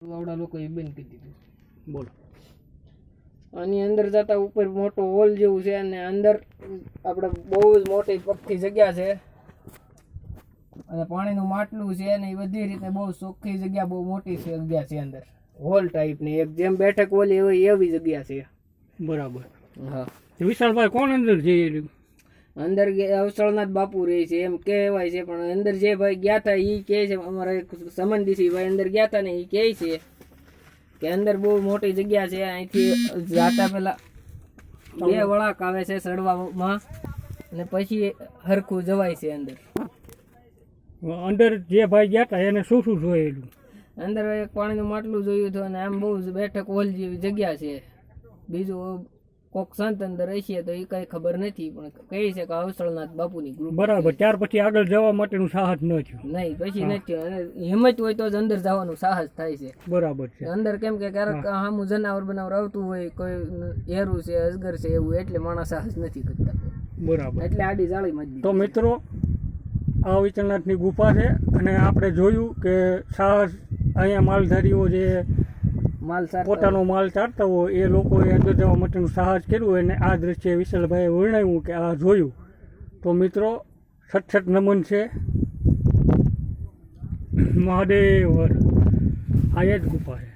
આવડા લોકોએ બંધ કરી દીધું. બોલો. આની અંદર જતા ઉપર મોટો હોલ જેવું છે અને અંદર આપણે બહુ જ મોટી પક્કી જગ્યા છે અને પાણીનું માટલું છે અને એ બધી રીતે બહુ ચોખ્ખી જગ્યા, બહુ મોટી છે જગ્યા છે અંદર, હોલ ટાઈપની, એક જેમ બેઠક ઓલી હોય એવી જગ્યા છે. બરાબર. હા. વિશાલભાઈ કોણ અંદર જઈ? અંદર અવસળનાથ બાપુ રહે છે એમ કહેવાય છે, પણ અંદર જે ભાઈ ગયા હતા એ કહે છે, અમારા એક સંબંધી ભાઈ અંદર ગયા હતા ને એ કહે છે કે અંદર બહુ મોટી જગ્યા છે. અહીંથી જાતા પેલા 2 વળાંક આવે છે ચડવામાં અને પછી હરખું જવાય છે અંદર. અંદર જે ભાઈ ગયા હતા એને શું શું જોયેલું? અંદર એક પાણીનું માટલું જોયું હતું અને આમ બહુ બેઠક હોલ જેવી જગ્યા છે. બીજું કોક સંત અંદર હશે તો એ કઈ ખબર નથી, પણ કહે છે કે અવસળનાથ બાપુની ગ્રુપ. બરાબર. ત્યાર પછી આગળ જવા માટેનું સાહસ ન થયું? નહીં, પછી નથી. અને હિંમત હોય તો જ અંદર જવાનું સાહસ થાય છે. બરાબર છે. અંદર કેમ કે ક્યારેક સામું જનાવર બનાવર આવતું હોય, કોઈ એરું છે, અજગર છે એવું, એટલે માણસ સાહસ નથી કરતા. બરાબર. એટલે આડી જાળીમાં જ. તો મિત્રો, આ વિચલનાથની ગુફા છે અને આપણે જોયું કે સાહસ અહીંયા માલધારીઓ જે પોતાનો માલ ચારતા હોય એ લોકોએ અંદર જવા માટેનું સાહસ કર્યું અને આ દ્રશ્ય વિશાલભાઈએ વર્ણવ્યું કે આ જોયું. તો મિત્રો, સત નમન છે મહાદેવ. આ જ ગુફા છે.